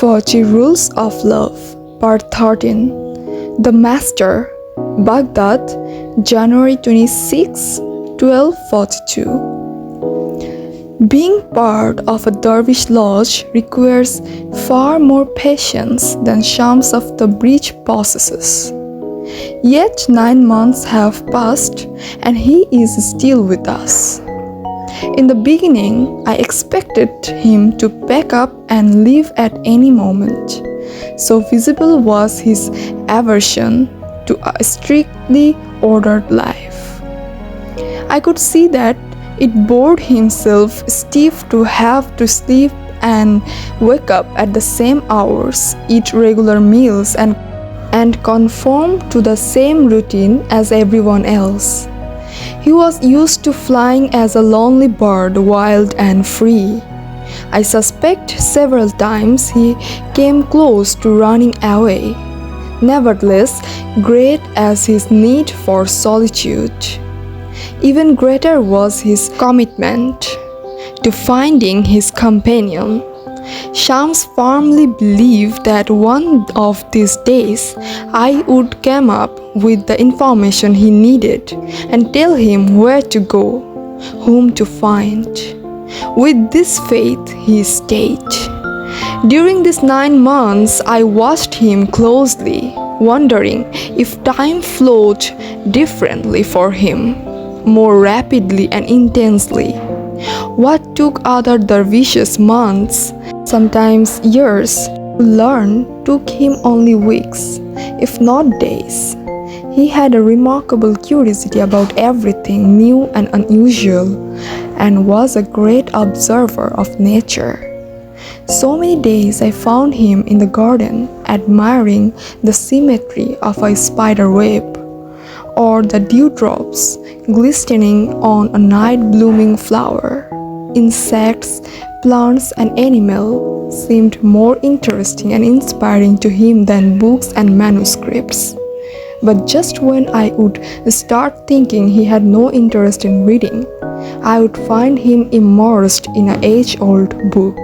40 Rules of Love, Part 13. The Master, Baghdad, January 26, 1242. Being part of a dervish lodge requires far more patience than Shams of the bridge possesses. Yet 9 months have passed and he is still with us. In the beginning, I expected him to pack up and leave at any moment. So visible was his aversion to a strictly ordered life. I could see that it bored himself stiff to have to sleep and wake up at the same hours, eat regular meals and conform to the same routine as everyone else. He was used to flying as a lonely bird, wild and free. I suspect several times he came close to running away. Nevertheless, great as his need for solitude, even greater was his commitment to finding his companion. Shams firmly believed that one of these days I would come up with the information he needed and tell him where to go, whom to find. With this faith he stayed. During these 9 months I watched him closely, wondering if time flowed differently for him, more rapidly and intensely. What took other dervishes months, sometimes years, to learn took him only weeks, if not days. He had a remarkable curiosity about everything new and unusual, and was a great observer of nature. So many days I found him in the garden, admiring the symmetry of a spider web, or the dewdrops glistening on a night-blooming flower. Insects, plants and animals seemed more interesting and inspiring to him than books and manuscripts. But just when I would start thinking he had no interest in reading, I would find him immersed in an age-old book.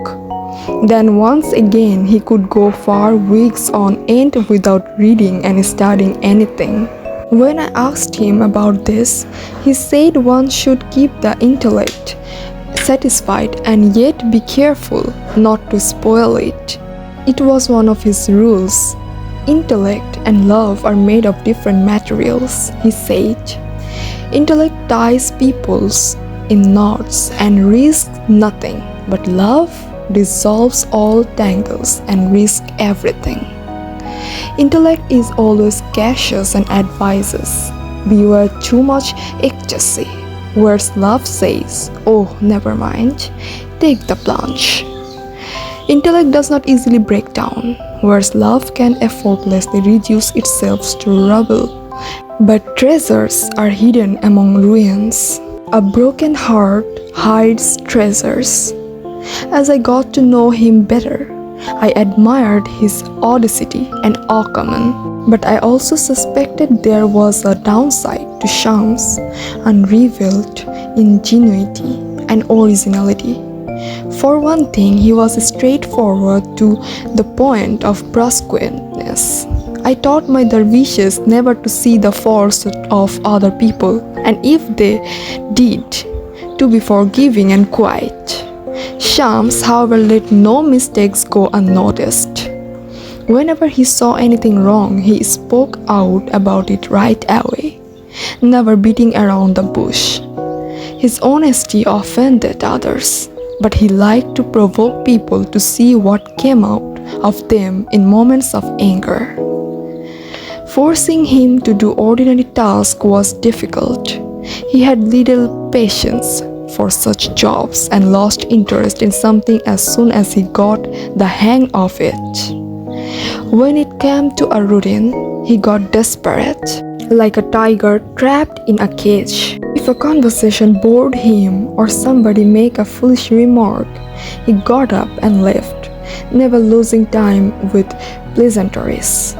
Then once again he could go for weeks on end without reading and studying anything. When I asked him about this, he said one should keep the intellect satisfied and yet be careful not to spoil it. It was one of his rules. Intellect and love are made of different materials, he said. Intellect ties peoples in knots and risks nothing, but love dissolves all tangles and risks everything. Intellect is always cautious and advises, beware too much ecstasy, whereas love says, oh, never mind, take the plunge. Intellect does not easily break down, whereas love can effortlessly reduce itself to rubble. But treasures are hidden among ruins. A broken heart hides treasures. As I got to know him better, I admired his audacity and acumen, but I also suspected there was a downside to Shams' unrivaled ingenuity and originality. For one thing, he was straightforward to the point of brusqueness. I taught my dervishes never to see the faults of other people, and if they did, to be forgiving and quiet. Shams, however, let no mistakes go unnoticed. Whenever he saw anything wrong, he spoke out about it right away, never beating around the bush. His honesty offended others, but he liked to provoke people to see what came out of them in moments of anger. Forcing him to do ordinary tasks was difficult. He had little patience for such jobs and lost interest in something as soon as he got the hang of it. When it came to a routine, he got desperate, like a tiger trapped in a cage. If a conversation bored him or somebody made a foolish remark, he got up and left, never losing time with pleasantries.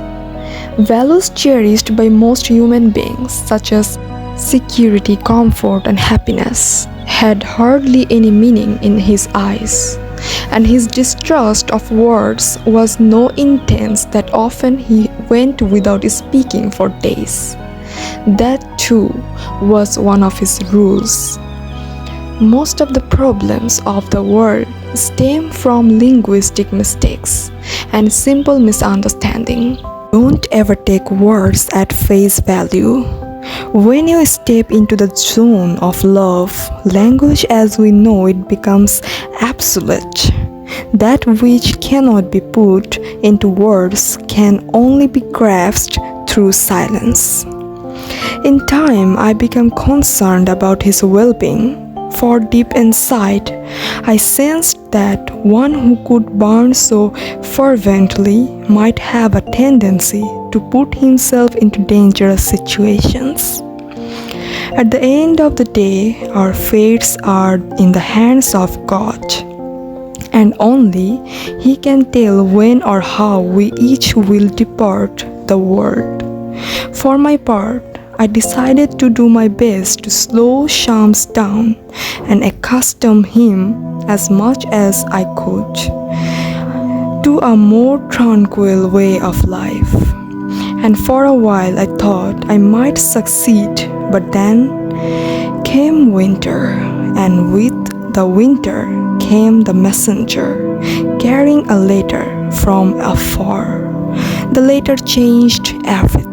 Values cherished by most human beings, such as security, comfort, and happiness, had hardly any meaning in his eyes. and his distrust of words was no intense that often he went without speaking for days. That too was one of his rules. Most of the problems of the world stem from linguistic mistakes and simple misunderstanding. Don't ever take words at face value. When you step into the zone of love, language as we know it becomes absolute. That which cannot be put into words can only be grasped through silence. In time, I became concerned about his well-being, for deep inside, I sensed that one who could burn so fervently might have a tendency to put himself into dangerous situations. At the end of the day, our fates are in the hands of God, and only He can tell when or how we each will depart the world. For my part, I decided to do my best to slow Shams down and accustom him as much as I could to a more tranquil way of life. And for a while I thought I might succeed, but then came winter, and with the winter came the messenger carrying a letter from afar. The letter changed everything.